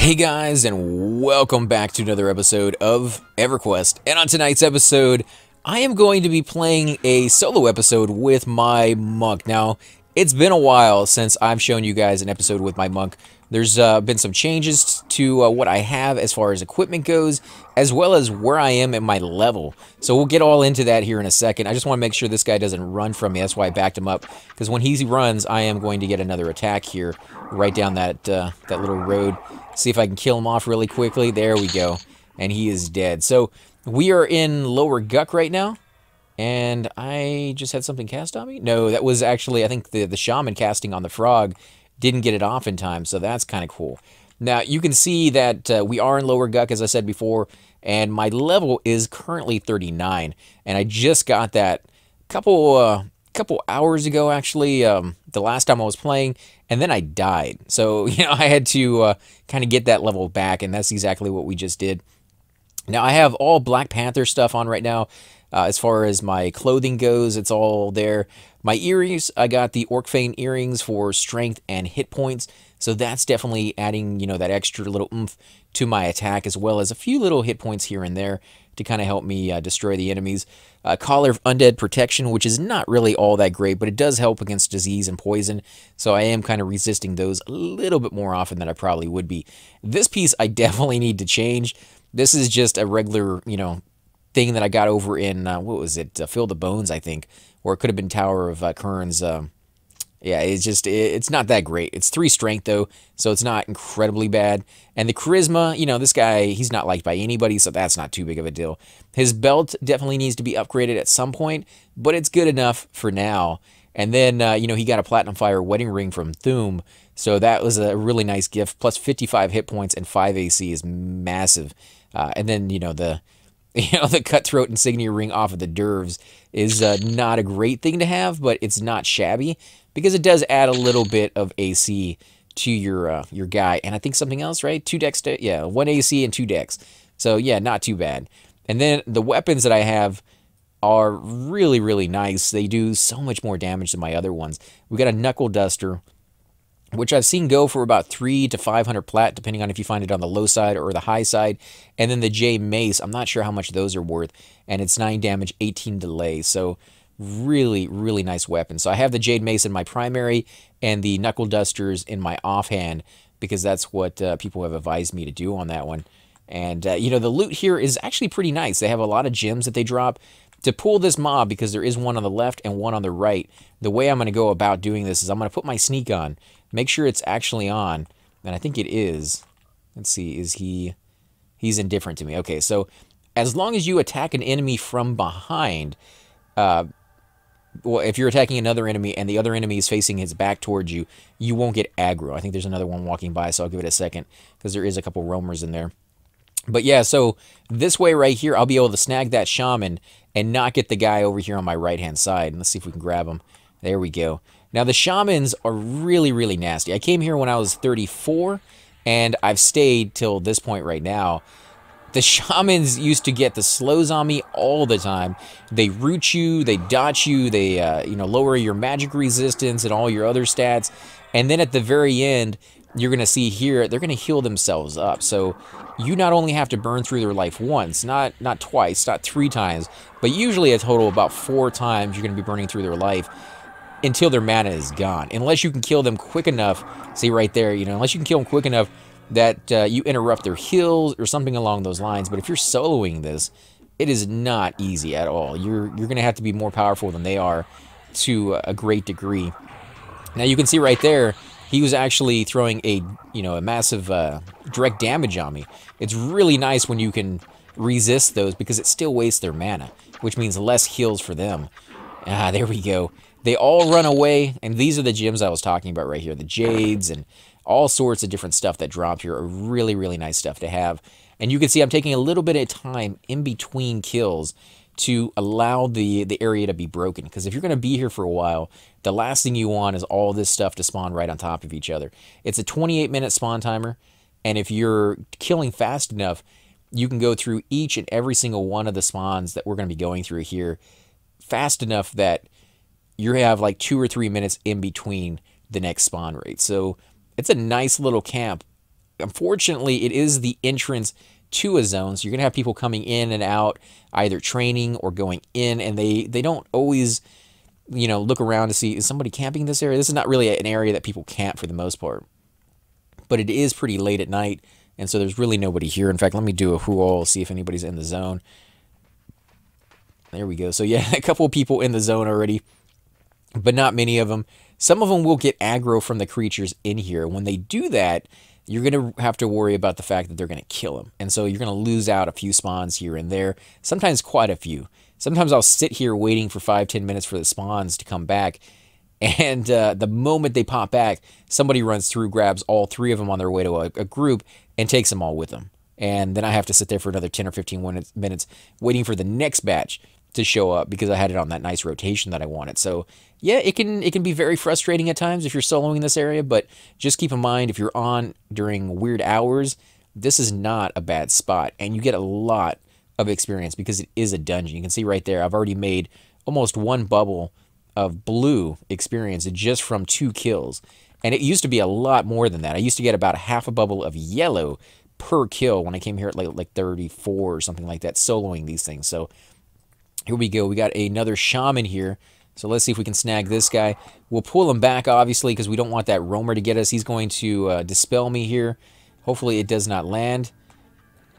Hey guys, and welcome back to another episode of Everquest. And on tonight's episode, I am going to be playing a solo episode with my monk. Now, it's been a while since I've shown you guys an episode with my monk. There's been some changes to what I have as far as equipment goes, as well as where I am at my level. So we'll get all into that here in a second. I just want to make sure this guy doesn't run from me. That's why I backed him up, because when he runs, I am going to get another attack here right down that little road. See if I can kill him off really quickly. There we go. And he is dead. So we are in Lower Guck right now. And I just had something cast on me? No, that was actually, I think, the Shaman casting on the frog didn't get it off in time. So that's kind of cool. Now, you can see that we are in Lower Guck, as I said before. And my level is currently 39. And I just got that couple hours ago, actually, the last time I was playing, and then I died. So, I had to kind of get that level back, and that's exactly what we just did. Now, I have all Black Panther stuff on right now. As far as my clothing goes, it's all there. My earrings, I got the Orcfane earrings for strength and hit points, so that's definitely adding, that extra little oomph to my attack, as well as a few little hit points here and there to kind of help me destroy the enemies. Collar of Undead Protection, which is not really all that great, but it does help against disease and poison, so I am kind of resisting those a little bit more often than I probably would be. This piece I definitely need to change. This is just a regular, thing that I got over in, what was it, Fill the Bones, I think, or it could have been Tower of Kern's. Yeah, it's not that great. It's 3 strength, though, so it's not incredibly bad. And the charisma, this guy, he's not liked by anybody, so that's not too big of a deal. His belt definitely needs to be upgraded at some point, but it's good enough for now. And then, he got a Platinum Fire wedding ring from Thum, so that was a really nice gift. Plus 55 hit points and 5 AC is massive. And then, the Cutthroat Insignia ring off of the Dervs is not a great thing to have, but it's not shabby, because it does add a little bit of AC to your guy. And I think something else, right? 2 dex, yeah, 1 AC and 2 dex. So yeah, not too bad. And then the weapons that I have are really, really nice. They do so much more damage than my other ones. We got a Knuckle Duster, which I've seen go for about 300 to 500 plat, depending on if you find it on the low side or the high side. And then the J Mace, I'm not sure how much those are worth, and it's 9 damage, 18 delay. So really, really nice weapon. So I have the Jade Mace in my primary and the Knuckle Dusters in my offhand, because that's what people have advised me to do on that one. And, the loot here is actually pretty nice. They have a lot of gems that they drop. To pull this mob, because there is one on the left and one on the right, the way I'm going to go about doing this is I'm going to put my sneak on, make sure it's actually on, and I think it is. Let's see, is he... He's indifferent to me. Okay, so as long as you attack an enemy from behind... well, if you're attacking another enemy and the other enemy is facing his back towards you, you won't get aggro. I think there's another one walking by, so I'll give it a second, because there is a couple roamers in there. But yeah, so this way right here, I'll be able to snag that Shaman and not get the guy over here on my right-hand side. And let's see if we can grab him. There we go. Now, the Shamans are really, really nasty. I came here when I was 34, and I've stayed till this point right now. The Shamans used to get the slows on me all the time. They root you, they dot you, they lower your magic resistance and all your other stats. And then at the very end, you're going to see here, they're going to heal themselves up. So you not only have to burn through their life once, not twice, not 3 times, but usually a total of about 4 times you're going to be burning through their life until their mana is gone. Unless you can kill them quick enough, see right there, unless you can kill them quick enough that you interrupt their heals or something along those lines. But if you're soloing this, it is not easy at all. You're going to have to be more powerful than they are to a great degree. Now you can see right there, he was actually throwing a massive direct damage on me. It's really nice when you can resist those, because it still wastes their mana, which means less heals for them. Ah, there we go. They all run away, and these are the gems I was talking about right here. The Jades and all sorts of different stuff that dropped here are really, really nice stuff to have. And you can see I'm taking a little bit of time in between kills to allow the area to be broken. Because if you're going to be here for a while, the last thing you want is all this stuff to spawn right on top of each other. It's a 28-minute spawn timer, and if you're killing fast enough, you can go through each and every single one of the spawns that we're going to be going through here fast enough that you have like 2 or 3 minutes in between the next spawn rate. So it's a nice little camp unfortunately, it is the entrance to a zone, so you're going to have people coming in and out, either training or going in, and they don't always, you know, look around to see, is somebody camping this area? This is not really an area that people camp for the most part, but it is pretty late at night, and so there's really nobody here. In fact, let me do a who-all, see if anybody's in the zone. There we go. So yeah, a couple of people in the zone already, but not many of them. Some of them will get aggro from the creatures in here. When they do that, you're going to have to worry about the fact that they're going to kill them. And so you're going to lose out a few spawns here and there, sometimes quite a few. Sometimes I'll sit here waiting for 5-10 minutes for the spawns to come back, and the moment they pop back, somebody runs through, grabs all 3 of them on their way to a group, and takes them all with them. And then I have to sit there for another 10 or 15 minutes waiting for the next batch to show up because I had it on that nice rotation that I wanted. So yeah, it can be very frustrating at times if you're soloing this area, but just keep in mind, if you're on during weird hours, this is not a bad spot, and you get a lot of experience because it is a dungeon. You can see right there, I've already made almost 1 bubble of blue experience just from 2 kills, and it used to be a lot more than that. I used to get about half a bubble of yellow per kill when I came here at like 34 or something like that, soloing these things. So here we go. We got another shaman here. So let's see if we can snag this guy. We'll pull him back, obviously, because we don't want that roamer to get us. He's going to dispel me here. Hopefully it does not land.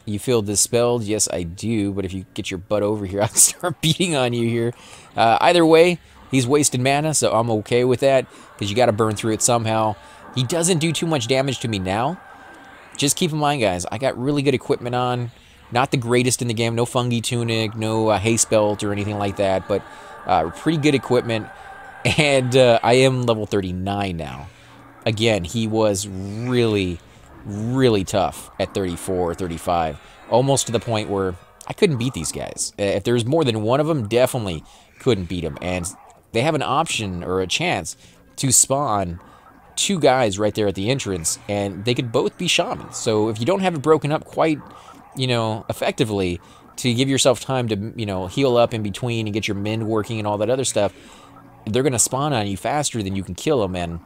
You feel dispelled? Yes, I do. But if you get your butt over here, I'll start beating on you here. Either way, he's wasted mana, so I'm okay with that, because you got to burn through it somehow. He doesn't do too much damage to me now. Just keep in mind, guys, I got really good equipment on. Not the greatest in the game. No fungi tunic, no haste belt or anything like that, but pretty good equipment. And I am level 39 now. Again, he was really, really tough at 34, 35. Almost to the point where I couldn't beat these guys. If there's more than one of them, definitely couldn't beat them. And they have an option or a chance to spawn 2 guys right there at the entrance, and they could both be shamans. So if you don't have it broken up quite, you know, effectively, to give yourself time to, you know, heal up in between and get your mend working and all that other stuff, they're going to spawn on you faster than you can kill them, and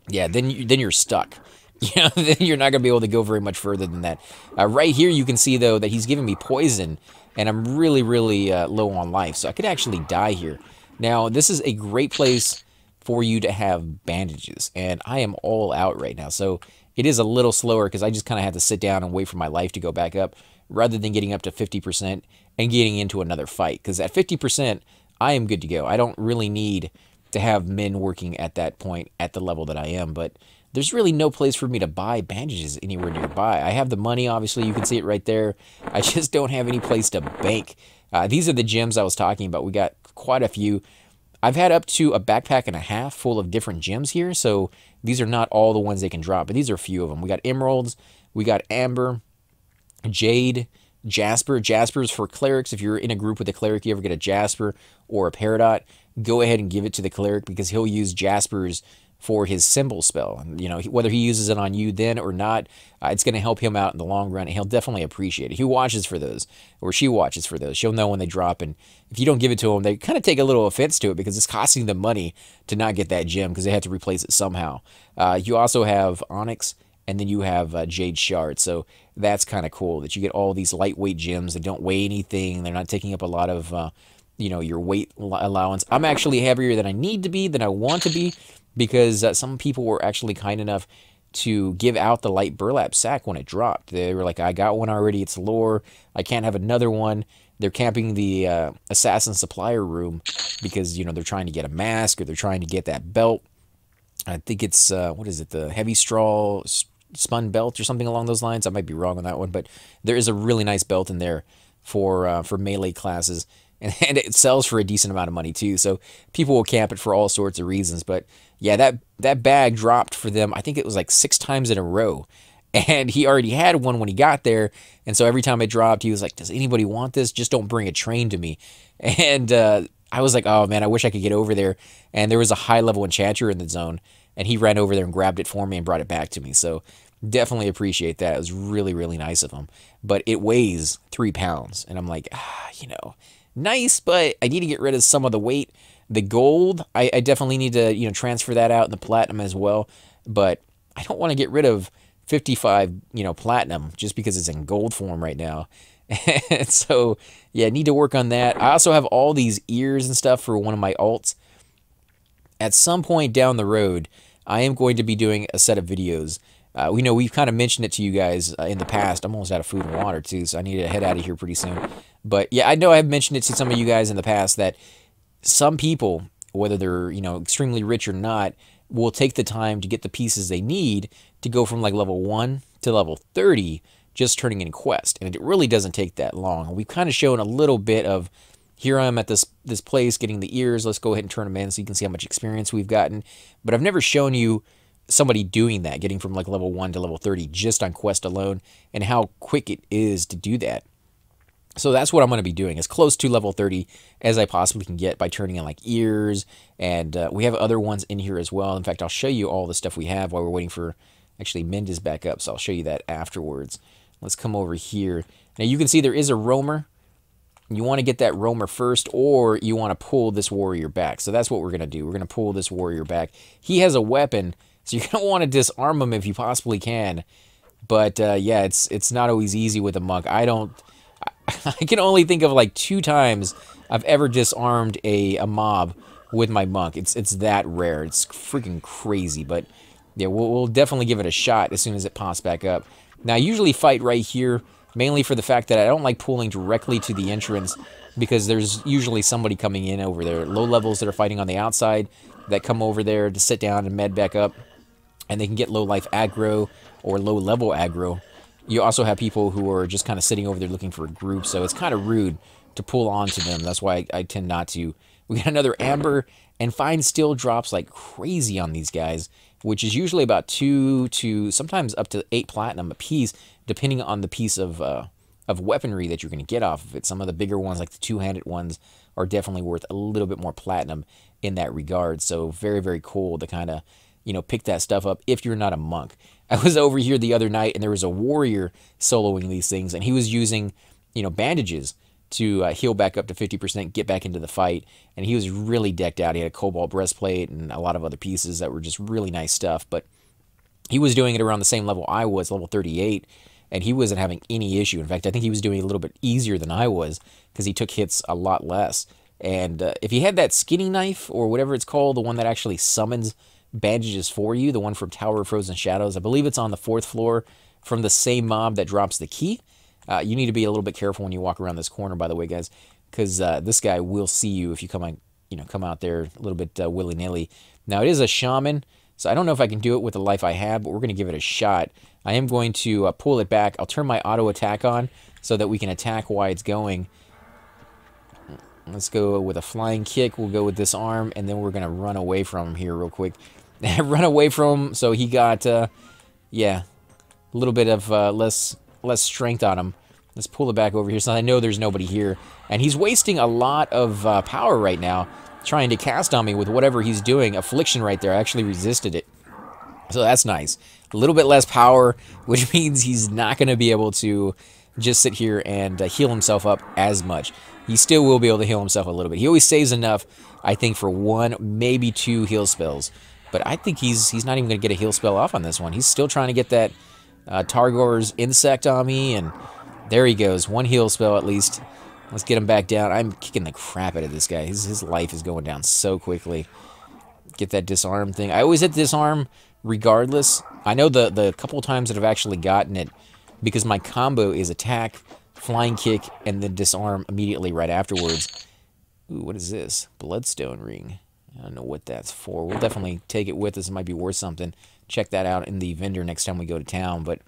yeah, then you're stuck. You know, then you're not going to be able to go very much further than that. Right here, you can see, though, that he's giving me poison, and I'm really, really low on life, so I could actually die here. Now, this is a great place for you to have bandages, and I am all out right now, so it is a little slower because I just kind of had to sit down and wait for my life to go back up rather than getting up to 50% and getting into another fight. Because at 50%, I am good to go. I don't really need to have men working at that point at the level that I am. But there's really no place for me to buy bandages anywhere nearby. I have the money, obviously. You can see it right there. I just don't have any place to bank. These are the gems I was talking about. We got quite a few. I've had up to a backpack and a half full of different gems here, so these are not all the ones they can drop, but these are a few of them. We got emeralds, we got amber, jade, jasper. Jasper's for clerics. If you're in a group with a cleric, you ever get a jasper or a peridot, go ahead and give it to the cleric because he'll use jaspers for his symbol spell. You know, whether he uses it on you then or not, it's going to help him out in the long run, and he'll definitely appreciate it. He watches for those, or she watches for those. She'll know when they drop, and if you don't give it to them, they kind of take a little offense to it because it's costing them money to not get that gem because they have to replace it somehow. You also have onyx, and then you have jade shard, so that's kind of cool that you get all these lightweight gems that don't weigh anything. They're not taking up a lot of, you know, your weight allowance. I'm actually heavier than I need to be, than I want to be, because some people were actually kind enough to give out the light burlap sack when it dropped. They were like, I got one already, it's lore, I can't have another one. They're camping the assassin supplier room because, you know, they're trying to get a mask or they're trying to get that belt. I think it's, what is it, the heavy straw spun belt or something along those lines. I might be wrong on that one, but there is a really nice belt in there for melee classes. And it sells for a decent amount of money too, so people will camp it for all sorts of reasons. But yeah, that bag dropped for them, I think it was like 6 times in a row. And he already had one when he got there, and so every time it dropped, he was like, does anybody want this? Just don't bring a train to me. And I was like, oh man, I wish I could get over there. And there was a high-level enchanter in the zone, and he ran over there and grabbed it for me and brought it back to me. So definitely appreciate that. It was really, really nice of him. But it weighs 3 pounds, and I'm like, you know, nice, but I need to get rid of some of the weight. The gold, I definitely need to, you know, transfer that out, and the platinum as well. But I don't want to get rid of 55, platinum, just because it's in gold form right now. And so, yeah, need to work on that. I also have all these ears and stuff for one of my alts. At some point down the road, I am going to be doing a set of videos. We've kind of mentioned it to you guys in the past. I'm almost out of food and water, too, so I need to head out of here pretty soon. But, yeah, I know I've mentioned it to some of you guys in the past that some people, whether they're, extremely rich or not, will take the time to get the pieces they need to go from, like, level 1 to level 30 just turning in quest. And it really doesn't take that long. We've kind of shown a little bit of, here I am at this place getting the ears. Let's go ahead and turn them in so you can see how much experience we've gotten. But I've never shown you somebody doing that, getting from like level 1 to level 30 just on quest alone, and how quick it is to do that. So that's what I'm going to be doing, as close to level 30 as I possibly can get by turning in like ears. And we have other ones in here as well. In fact, I'll show you all the stuff we have while we're waiting for, actually, Mend is back up, so I'll show you that afterwards. Let's come over here. Now you can see there is a roamer. You want to get that roamer first, or you want to pull this warrior back. So that's what we're going to do. We're going to pull this warrior back. He has a weapon, so you're going to want to disarm him if you possibly can. But yeah, it's not always easy with a monk. I can only think of like 2 times I've ever disarmed a mob with my monk. It's that rare. It's freaking crazy. But yeah, we'll definitely give it a shot as soon as it pops back up. Now, I usually fight right here, mainly for the fact that I don't like pulling directly to the entrance, because there's usually somebody coming in over there. Low levels that are fighting on the outside that come over there to sit down and med back up, and they can get low life aggro or low level aggro. You also have people who are just kind of sitting over there looking for a group, so it's kind of rude to pull onto them. That's why I tend not to. We got another amber, and fine steel drops like crazy on these guys, which is usually about 2 to sometimes up to 8 platinum a piece, depending on the piece of weaponry that you're going to get off of it. Some of the bigger ones, like the 2-handed ones, are definitely worth a little bit more platinum in that regard. So very, very cool to kind of, pick that stuff up if you're not a monk. I was over here the other night, and there was a warrior soloing these things, and he was using, bandages to heal back up to 50%, get back into the fight, and he was really decked out. He had a cobalt breastplate and a lot of other pieces that were just really nice stuff, but he was doing it around the same level I was, level 38, and he wasn't having any issue. In fact, I think he was doing it a little bit easier than I was, because he took hits a lot less. And if he had that skinny knife, or whatever it's called, the one that actually summons bandages for you, the one from Tower of Frozen Shadows, I believe it's on the 4th floor from the same mob that drops the key. You need to be a little bit careful when you walk around this corner, by the way, guys, because this guy will see you if you come out there a little bit willy-nilly. Now, it is a shaman, so I don't know if I can do it with the life I have, but we're going to give it a shot. I am going to pull it back. I'll turn my auto attack on so that we can attack while it's going. Let's go with a flying kick. We'll go with disarm, and then we're going to run away from him here real quick. Run away from him, so he got, yeah, a little bit of less strength on him. Let's pull it back over here so I know there's nobody here. And he's wasting a lot of power right now trying to cast on me with whatever he's doing. Affliction right there. I actually resisted it. So that's nice. A little bit less power, which means he's not going to be able to just sit here and heal himself up as much. He still will be able to heal himself a little bit. He always saves enough, I think, for 1, maybe 2 heal spells. But I think he's not even going to get a heal spell off on this one. He's still trying to get that Targor's insect on me, and there he goes. 1 heal spell at least. Let's get him back down. I'm kicking the crap out of this guy. His life is going down so quickly. Get that disarm thing. I always hit disarm regardless. I know the couple times that I've actually gotten it, because my combo is attack, flying kick, and then disarm immediately right afterwards. Ooh, what is this? Bloodstone ring. I don't know what that's for. We'll definitely take it with us. It might be worth something. Check that out in the vendor next time we go to town. But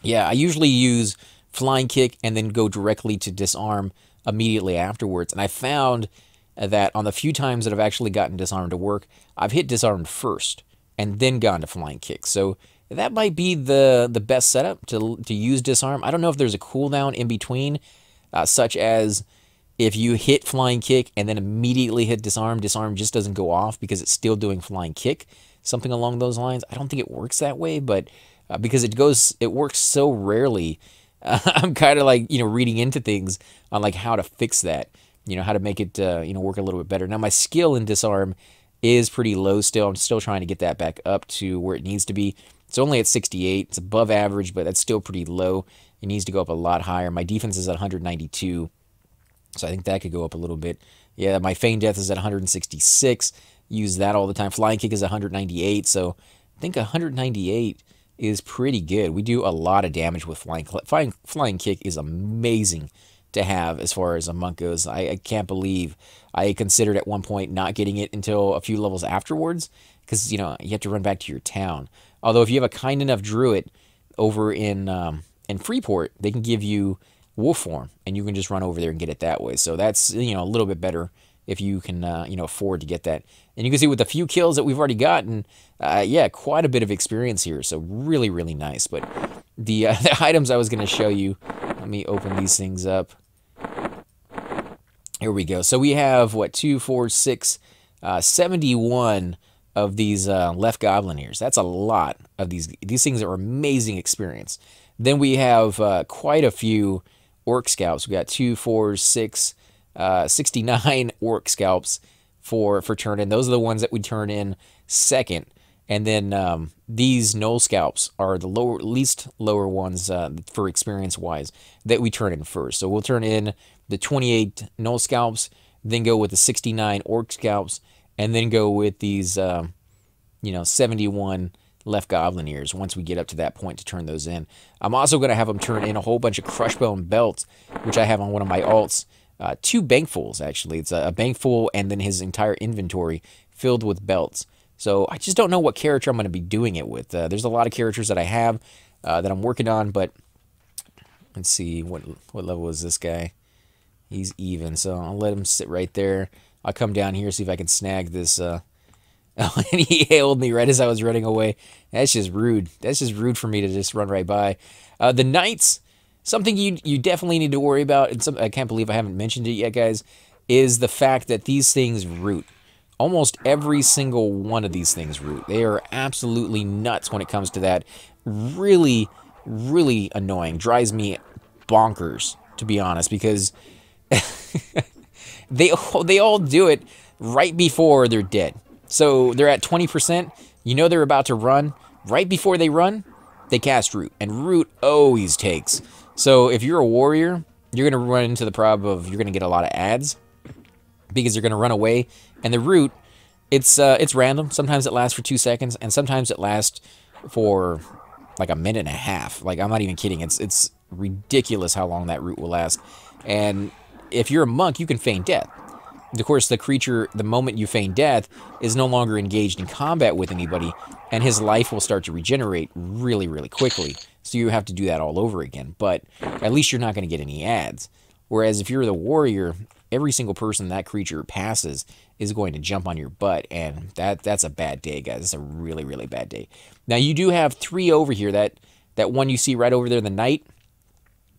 yeah, I usually use flying kick and then go directly to disarm immediately afterwards. And I found that on the few times that I've actually gotten disarm to work, I've hit disarm first and then gone to flying kick. So that might be the best setup to use disarm. I don't know if there's a cooldown in between, such as if you hit flying kick and then immediately hit disarm, disarm just doesn't go off because it's still doing flying kick. Something along those lines. I don't think it works that way, but because it works so rarely, I'm kind of like, reading into things on like how to fix that, how to make it, work a little bit better. Now, my skill in disarm is pretty low still. I'm still trying to get that back up to where it needs to be. It's only at 68. It's above average, but that's still pretty low. It needs to go up a lot higher. My defense is at 192, so I think that could go up a little bit. Yeah, my feign death is at 166. Use that all the time. Flying kick is 198, so I think 198 is pretty good. We do a lot of damage with flying kick is amazing to have as far as a monk goes. I can't believe I considered at one point not getting it until a few levels afterwards, because, you know, you have to run back to your town. Although if you have a kind enough druid over in Freeport, they can give you wolf form, and you can just run over there and get it that way. So that's, you know, a little bit better if you can, you know, afford to get that. And you can see with the few kills that we've already gotten, yeah, quite a bit of experience here. So really, really nice. But the items I was going to show you, let me open these things up. Here we go. So we have, what, 2, 4, 6, 71 of these left goblin-ears. That's a lot of these. These things are amazing experience. Then we have quite a few orc scalps. We got 2, 4, 6, 69 orc scalps for turn in. Those are the ones that we turn in second. And then these null scalps are the least lower ones for experience-wise that we turn in first. So we'll turn in the 28 null scalps, then go with the 69 orc scalps, and then go with these, you know, 71 left goblin ears once we get up to that point to turn those in. I'm also going to have them turn in a whole bunch of crushbone belts, which I have on one of my alts. 2 bankfuls, actually. It's a bankful and then his entire inventory filled with belts. So I just don't know what character I'm going to be doing it with. There's a lot of characters that I have that I'm working on, but let's see, what level is this guy? He's even, so I'll let him sit right there. I'll come down here, see if I can snag this. Oh, and he hailed me right as I was running away. That's just rude. That's just rude for me to just run right by. The knights, something you definitely need to worry about, and I can't believe I haven't mentioned it yet, guys, is the fact that these things root. Almost every single one of these things root. They are absolutely nuts when it comes to that. Really, really annoying. Drives me bonkers, to be honest, because they all do it right before they're dead. So they're at 20%. You know they're about to run. Right before they run, they cast root. And root always takes. So if you're a warrior, you're going to run into the problem of you're going to get a lot of ads, because they're going to run away. And the root, it's random. Sometimes it lasts for 2 seconds, and sometimes it lasts for like a minute and a half. Like, I'm not even kidding. It's ridiculous how long that root will last. And if you're a monk, you can feign death. Of course, the creature, the moment you feign death, is no longer engaged in combat with anybody, and his life will start to regenerate really, really quickly. So you have to do that all over again. But at least you're not going to get any ads. Whereas if you're the warrior, every single person that creature passes is going to jump on your butt, and that's a bad day, guys. It's a really, really bad day. Now, you do have 3 over here. That one you see right over there, the knight,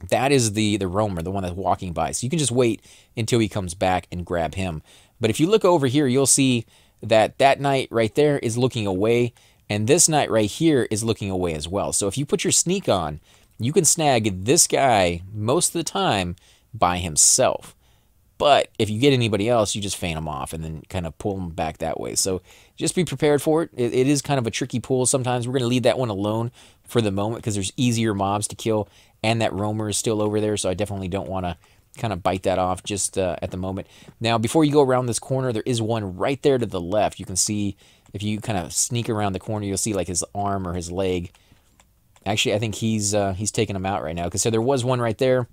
that is the roamer, the one that's walking by. So you can just wait until he comes back and grab him. But if you look over here, you'll see that knight right there is looking away, and this knight right here is looking away as well. So if you put your sneak on, you can snag this guy most of the time by himself. But if you get anybody else, you just feign them off and then kind of pull them back that way. So just be prepared for it. It is kind of a tricky pull sometimes. We're going to leave that one alone for the moment because there's easier mobs to kill, and that roamer is still over there, so I definitely don't want to kind of bite that off just at the moment. Now, before you go around this corner, there is one right there to the left. You can see, if you kind of sneak around the corner, you'll see like his arm or his leg. Actually, I think he's taking him out right now, because so there was one right there.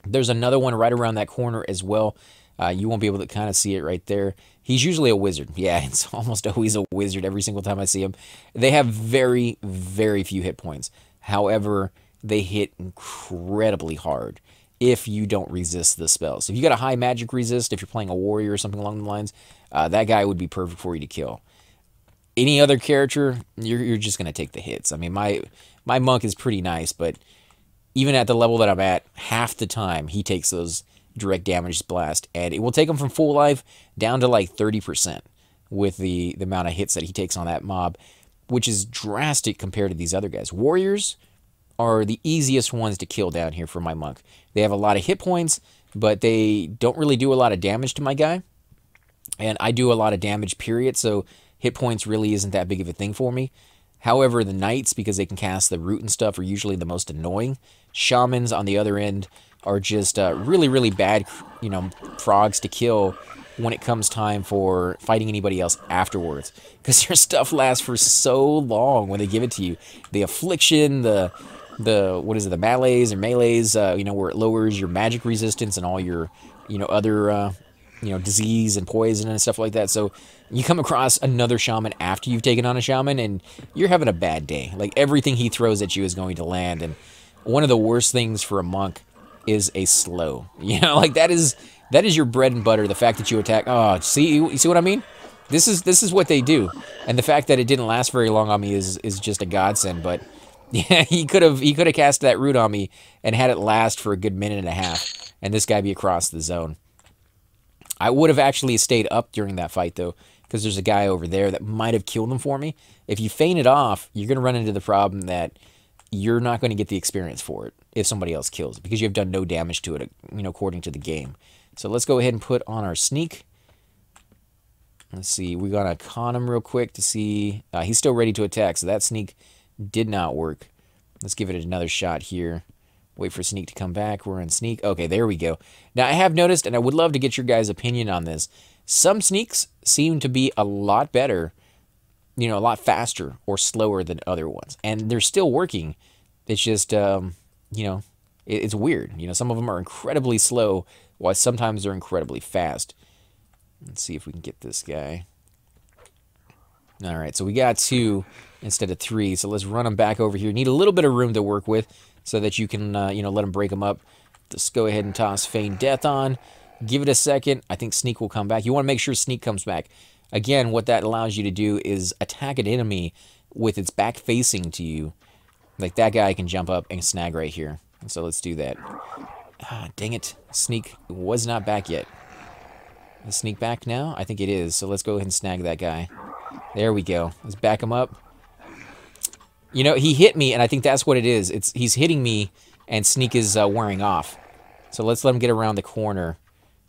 There's another one right around that corner as well. You won't be able to kind of see it right there. He's usually a wizard. Yeah, it's almost always a wizard every single time I see him. They have very, very few hit points. However, they hit incredibly hard if you don't resist the spell. So if you got a high magic resist, if you're playing a warrior or something along the lines, that guy would be perfect for you to kill. Any other character, you're just going to take the hits. I mean, my monk is pretty nice, but even at the level that I'm at, half the time he takes those direct damage blast, and it will take him from full life down to like 30% with the amount of hits that he takes on that mob, which is drastic compared to these other guys. Warriors are the easiest ones to kill down here for my monk. They have a lot of hit points, but they don't really do a lot of damage to my guy, and I do a lot of damage, period, so hit points really isn't that big of a thing for me. However, the knights, because they can cast the root and stuff, are usually the most annoying. Shamans, on the other end, are just really, really bad, frogs to kill when it comes time for fighting anybody else afterwards. Because their stuff lasts for so long when they give it to you. The affliction, the melees or melees, where it lowers your magic resistance and all your, other, disease and poison and stuff like that. So you come across another shaman after you've taken on a shaman and you're having a bad day. Like, everything he throws at you is going to land. And one of the worst things for a monk is a slow. Like, that is your bread and butter. The fact that you attack. Oh, you see what I mean? This is what they do. And the fact that it didn't last very long on me is just a godsend. But yeah, he could have cast that root on me and had it last for a good minute and a half, and this guy be across the zone. I would have actually stayed up during that fight, though, because there's a guy over there that might have killed him for me. If you feign it off, you're going to run into the problem that you're not going to get the experience for it if somebody else kills it, because you've done no damage to it, according to the game. So let's go ahead and put on our sneak. Let's see. We're going to con him real quick to see. He's still ready to attack, so that sneak did not work. Let's give it another shot here. Wait for sneak to come back. We're in sneak. Okay, there we go. Now, I have noticed, and I would love to get your guys' opinion on this, some sneaks seem to be a lot better, a lot faster or slower than other ones. And they're still working. It's just, it's weird. Some of them are incredibly slow, while sometimes they're incredibly fast. Let's see if we can get this guy. All right, so we got 2 instead of 3. So let's run them back over here. Need a little bit of room to work with so that you can, let them break them up. Just go ahead and toss Feign Death on. Give it a second. I think Sneak will come back. You want to make sure Sneak comes back. Again, what that allows you to do is attack an enemy with its back facing to you. Like that guy can jump up and snag right here. So let's do that. Ah, dang it. Sneak was not back yet. Is Sneak back now? I think it is. So let's go ahead and snag that guy. There we go. Let's back him up. He hit me, and I think that's what it is. He's hitting me, and Sneak is wearing off. So let's let him get around the corner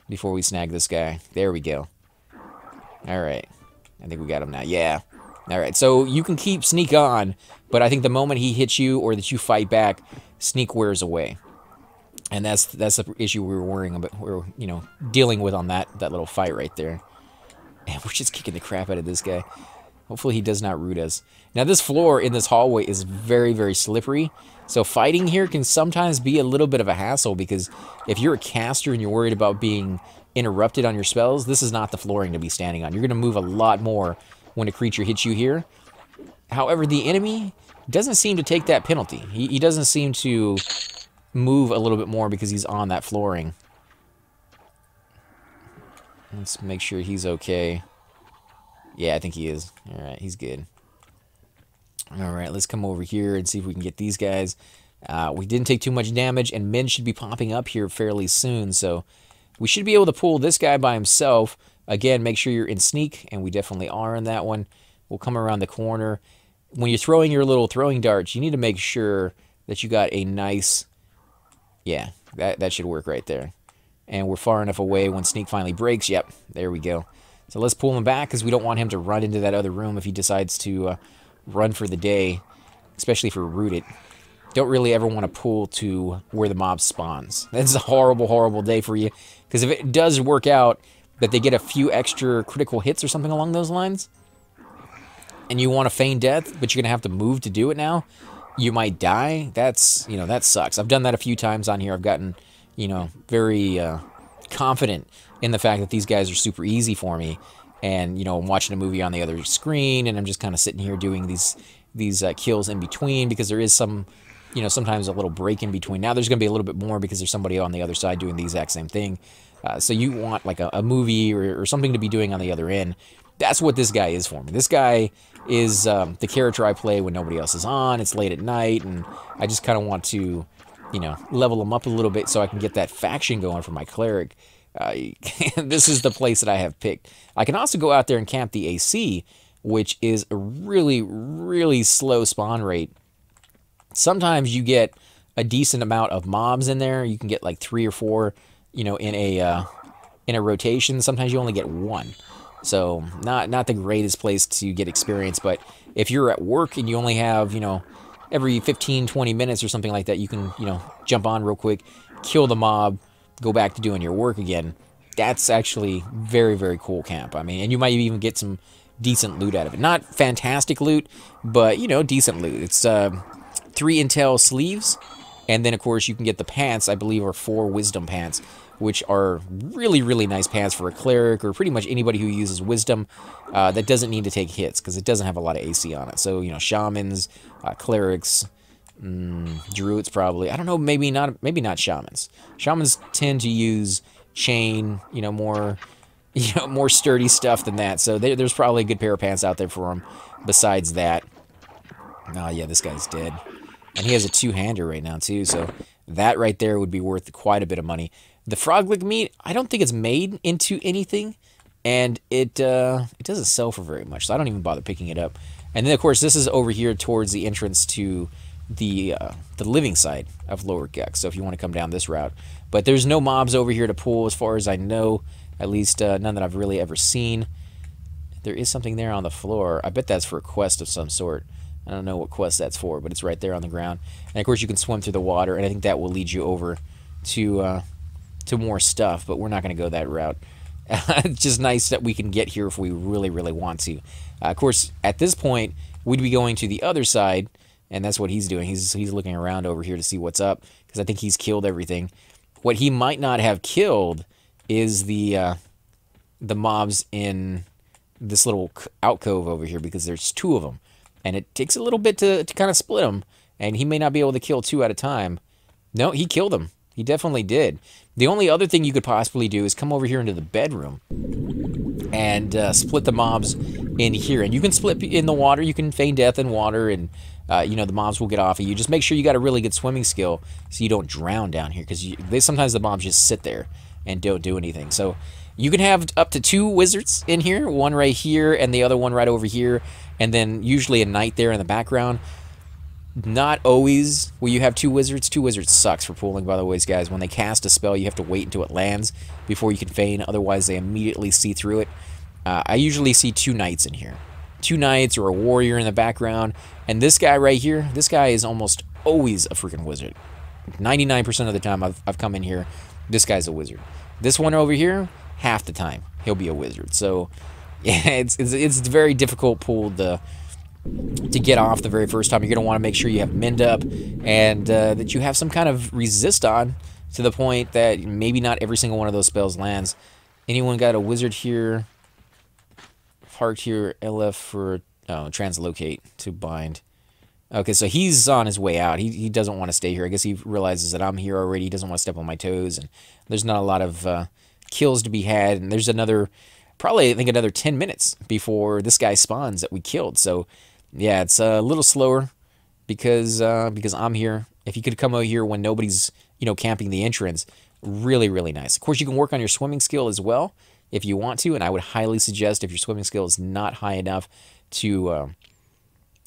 before we snag this guy. There we go. All right. I think we got him now. Yeah. All right. So you can keep Sneak on, but I think the moment he hits you or that you fight back, Sneak wears away. And that's the issue we were worrying about. We're dealing with on that little fight right there. And we're just kicking the crap out of this guy. Hopefully he does not root us. Now this floor in this hallway is very, very slippery. So fighting here can sometimes be a little bit of a hassle, because if you're a caster and you're worried about being interrupted on your spells, this is not the flooring to be standing on. You're going to move a lot more when a creature hits you here. However, the enemy doesn't seem to take that penalty. He doesn't seem to move a little bit more because he's on that flooring. Let's make sure he's okay. Yeah, I think he is. All right, he's good. All right, let's come over here and see if we can get these guys. We didn't take too much damage, and men should be popping up here fairly soon, so we should be able to pull this guy by himself. Again, make sure you're in sneak, and we definitely are in that one. We'll come around the corner. When you're throwing your little throwing darts, you need to make sure that you got a nice... Yeah, that should work right there. And we're far enough away when sneak finally breaks. Yep, there we go. So let's pull him back, because we don't want him to run into that other room if he decides to run for the day, especially if we're rooted. Don't really ever want to pull to where the mob spawns. That's a horrible, horrible day for you, because if it does work out that they get a few extra critical hits or something along those lines, and you want to feign death, but you're going to have to move to do it now, you might die. That's, that sucks. I've done that a few times on here. I've gotten, very confident in the fact that these guys are super easy for me, and I'm watching a movie on the other screen, and I'm just kind of sitting here doing these kills in between, because there is some, sometimes a little break in between. Now there's going to be a little bit more because there's somebody on the other side doing the exact same thing. So you want like a movie or something to be doing on the other end. That's what this guy is for me. This guy is the character I play when nobody else is on. It's late at night, and I just kind of want to, level him up a little bit so I can get that faction going for my cleric. This is the place that I have picked. I can also go out there and camp the AC, which is a really, really slow spawn rate. Sometimes you get a decent amount of mobs in there. You can get like 3 or 4, in a rotation. Sometimes you only get 1. So not the greatest place to get experience, but if you're at work and you only have, every 15, 20 minutes or something like that, you can, jump on real quick, kill the mob, go back to doing your work again. That's actually very, very cool camp. I mean, and you might even get some decent loot out of it. Not fantastic loot, but, decent loot. It's 3 intel sleeves, and then, of course, you can get the pants, I believe, are 4 wisdom pants, which are really, really nice pants for a cleric or pretty much anybody who uses wisdom that doesn't need to take hits, because it doesn't have a lot of AC on it. So, shamans, clerics, druids probably. I don't know, maybe not shamans. Shamans tend to use chain, more more sturdy stuff than that. So there's probably a good pair of pants out there for them besides that. Oh, yeah, this guy's dead. And he has a 2-hander right now, too, so that right there would be worth quite a bit of money. The frog leg meat, I don't think it's made into anything, and it doesn't sell for very much, so I don't even bother picking it up. And then, of course, this is over here towards the entrance to the living side of Lower Gex, so if you want to come down this route. But there's no mobs over here to pull as far as I know, at least none that I've really ever seen. There is something there on the floor. I bet that's for a quest of some sort. I don't know what quest that's for, but it's right there on the ground. And, of course, you can swim through the water, and I think that will lead you over to more stuff, but we're not going to go that route. It's just nice that we can get here if we really, really want to. Of course, at this point, we'd be going to the other side, and that's what he's doing. He's looking around over here to see what's up, because I think he's killed everything. What he might not have killed is the mobs in this little alcove over here, because there's 2 of them. And it takes a little bit to kind of split them, and he may not be able to kill 2 at a time. No, he killed them. He definitely did. The only other thing you could possibly do is come over here into the bedroom and split the mobs in here. And you can split in the water. You can feign death in water, and the mobs will get off of you. Just make sure you got a really good swimming skill so you don't drown down here, because sometimes the mobs just sit there and don't do anything. So you can have up to 2 wizards in here, one right here and the other one right over here, and then usually a knight there in the background. Not always will you have 2 wizards. 2 wizards sucks for pulling, by the way, guys. When they cast a spell, you have to wait until it lands before you can feign. Otherwise, they immediately see through it. I usually see 2 knights in here. 2 knights or a warrior in the background. And this guy right here, this guy is almost always a freaking wizard. 99% of the time I've come in here, this guy's a wizard. This one over here, half the time, he'll be a wizard. So, yeah, it's a very difficult pull to get off the very first time. You're going to want to make sure you have mend up and that you have some kind of resist on, to the point that maybe not every single one of those spells lands. Anyone got a wizard here? Heart here, LF for translocate to bind. Okay, so he's on his way out. He doesn't want to stay here. I guess he realizes that I'm here already. He doesn't want to step on my toes, and there's not a lot of kills to be had. And there's probably I think another 10 minutes before this guy spawns that we killed. So yeah, it's a little slower because I'm here. If you could come over here when nobody's camping the entrance, really, really nice. Of course, you can work on your swimming skill as well if you want to, and I would highly suggest, if your swimming skill is not high enough to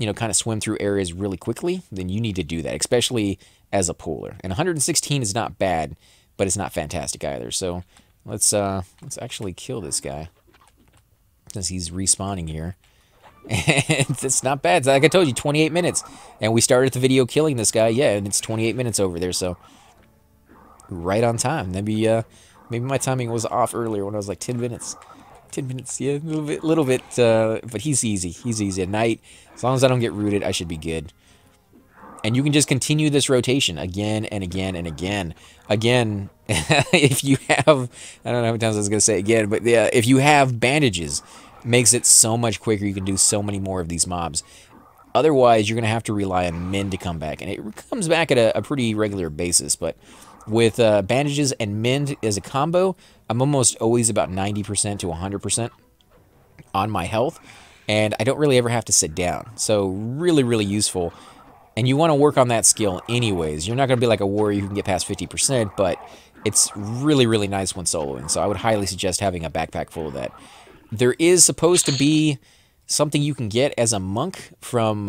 kind of swim through areas really quickly, then you need to do that, especially as a pooler. And 116 is not bad, but it's not fantastic either. So let's actually kill this guy, since he's respawning here. And it's not bad. Like I told you, 28 minutes. And we started the video killing this guy. Yeah, and it's 28 minutes over there, so right on time. Maybe my timing was off earlier when I was like 10 minutes. 10 minutes, yeah, a little bit, but he's easy. He's easy at night. As long as I don't get rooted, I should be good. And you can just continue this rotation again and again and again. Again, if you have, I don't know how many times I was going to say again, but yeah, if you have bandages, makes it so much quicker. You can do so many more of these mobs. Otherwise, you're going to have to rely on men to come back. And it comes back at a pretty regular basis, but with bandages and mend as a combo, I'm almost always about 90% to 100% on my health, and I don't really ever have to sit down. So really, really useful. And you want to work on that skill anyways. You're not going to be like a warrior who can get past 50%, but it's really, really nice when soloing. So I would highly suggest having a backpack full of that. There is supposed to be something you can get as a monk from,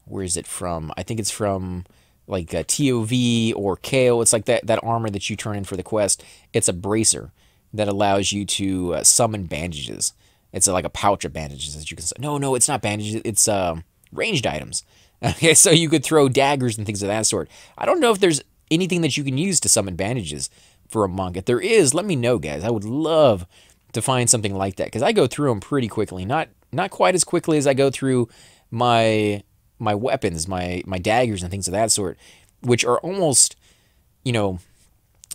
where is it from? I think it's from like TOV or KO. It's like that armor that you turn in for the quest. It's a bracer. that allows you to summon bandages. It's like a pouch of bandages that you can. No, it's not bandages. It's ranged items. Okay, so you could throw daggers and things of that sort. I don't know if there's anything that you can use to summon bandages for a monk. If there is, let me know, guys. I would love to find something like that because I go through them pretty quickly. Not quite as quickly as I go through my weapons, my daggers and things of that sort, which are almost, you know,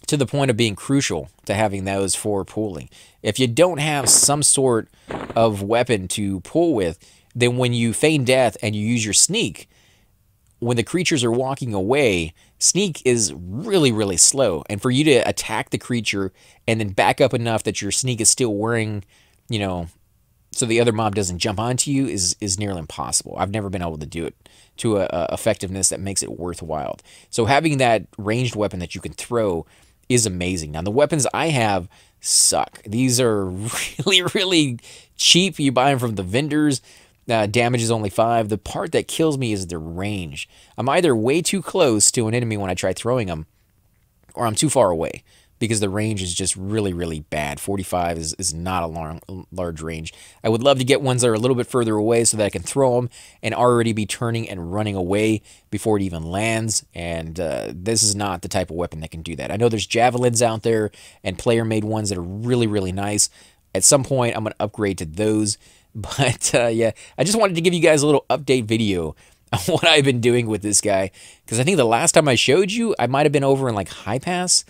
to the point of being crucial to having those for pulling. If you don't have some sort of weapon to pull with, then when you feign death and you use your sneak, when the creatures are walking away, sneak is really, really slow. And for you to attack the creature and then back up enough that your sneak is still wearing, you know, so the other mob doesn't jump onto you is nearly impossible. I've never been able to do it to a effectiveness that makes it worthwhile. So having that ranged weapon that you can throw is amazing. Now, the weapons I have suck. These are really, really cheap. You buy them from the vendors. Damage is only 5. The part that kills me is the range. I'm either way too close to an enemy when I try throwing them, or I'm too far away because the range is just really, really bad. 45 is not a large range. I would love to get ones that are a little bit further away so that I can throw them and already be turning and running away before it even lands. And this is not the type of weapon that can do that. I know there's javelins out there and player-made ones that are really, really nice. At some point, I'm going to upgrade to those. But yeah, I just wanted to give you guys a little update video on what I've been doing with this guy. Because I think the last time I showed you, I might have been over in like High Pass.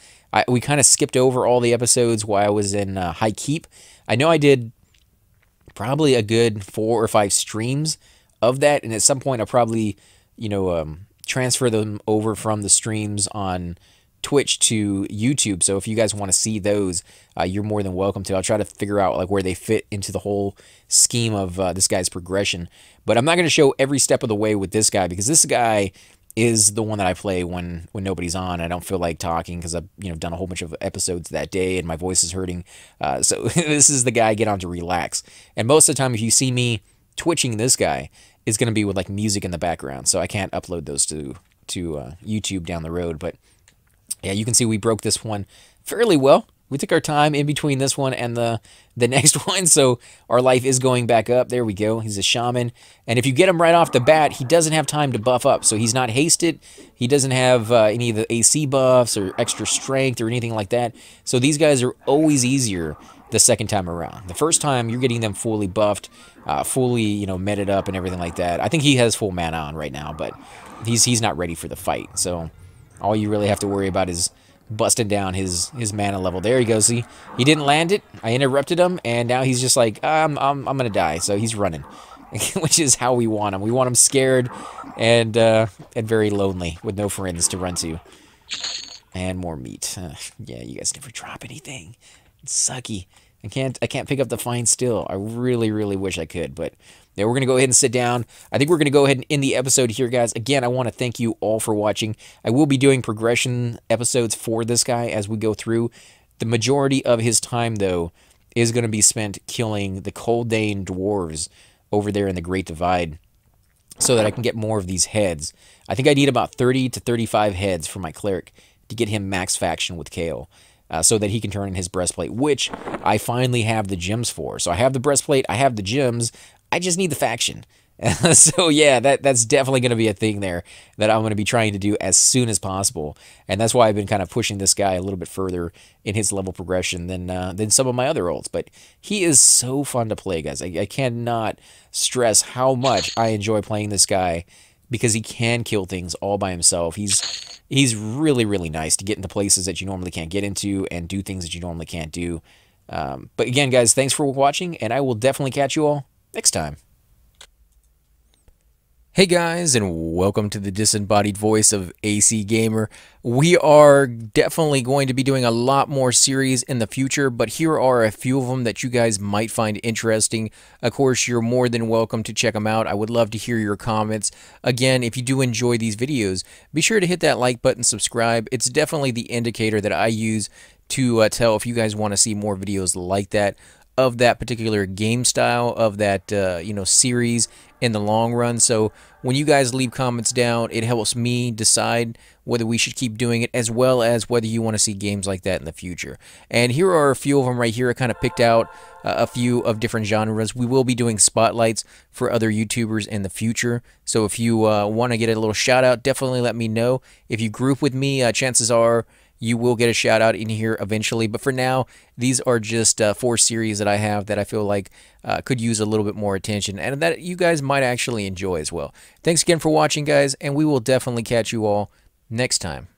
We kind of skipped over all the episodes while I was in High Keep. I know I did probably a good 4 or 5 streams of that. And at some point, I'll probably, you know, transfer them over from the streams on Twitch to YouTube. So if you guys want to see those, you're more than welcome to. I'll try to figure out like where they fit into the whole scheme of this guy's progression. But I'm not going to show every step of the way with this guy because this guy is the one that I play when nobody's on. I don't feel like talking because I've done a whole bunch of episodes that day and my voice is hurting. So this is the guy I get on to relax. And most of the time, if you see me twitching this guy, it's going to be with like music in the background. So I can't upload those to YouTube down the road. But yeah, you can see we broke this one fairly well. We took our time in between this one and the next one, so our life is going back up. There we go. He's a shaman. And if you get him right off the bat, he doesn't have time to buff up. So he's not hasted. He doesn't have any of the AC buffs or extra strength or anything like that. So these guys are always easier the second time around. The first time, you're getting them fully buffed, fully, meted up and everything like that. I think he has full mana on right now, but he's not ready for the fight. So all you really have to worry about is busting down his mana level. There he goes. See, he didn't land it. I interrupted him, and now he's just like, I'm gonna die. So he's running, which is how we want him. We want him scared and very lonely with no friends to run to. And more meat. Yeah, you guys never drop anything. It's sucky. I can't pick up the fine still. I really, really wish I could, but yeah, we're going to go ahead and sit down. I think we're going to go ahead and end the episode here, guys. Again, I want to thank you all for watching. I will be doing progression episodes for this guy as we go through. The majority of his time, though, is going to be spent killing the Coldane dwarves over there in the Great Divide so that I can get more of these heads. I think I need about 30 to 35 heads for my cleric to get him max faction with Kale. So that he can turn in his breastplate, which I finally have the gems for. So I have the breastplate, I have the gems, I just need the faction. So yeah, that's definitely going to be a thing there that I'm going to be trying to do as soon as possible. And that's why I've been kind of pushing this guy a little bit further in his level progression than some of my other ults. But he is so fun to play, guys. I cannot stress how much I enjoy playing this guy because he can kill things all by himself. He's really, really nice to get into places that you normally can't get into and do things that you normally can't do. But again, guys, thanks for watching, and I will definitely catch you all next time. Hey guys, and welcome to the disembodied voice of AC Gamer. We are definitely going to be doing a lot more series in the future, but here are a few of them that you guys might find interesting. Of course, you're more than welcome to check them out. I would love to hear your comments. Again, if you do enjoy these videos, be sure to hit that like button, subscribe. It's definitely the indicator that I use to tell if you guys want to see more videos like that. of that particular game style, of that series in the long run. So when you guys leave comments down, it helps me decide whether we should keep doing it, as well as whether you want to see games like that in the future. And here are a few of them right here. I kind of picked out a few of different genres. We will be doing spotlights for other YouTubers in the future. So if you want to get a little shout out, definitely let me know. If you group with me, chances are you will get a shout out in here eventually. But for now, these are just 4 series that I have that I feel like could use a little bit more attention, and that you guys might actually enjoy as well. Thanks again for watching, guys, and we will definitely catch you all next time.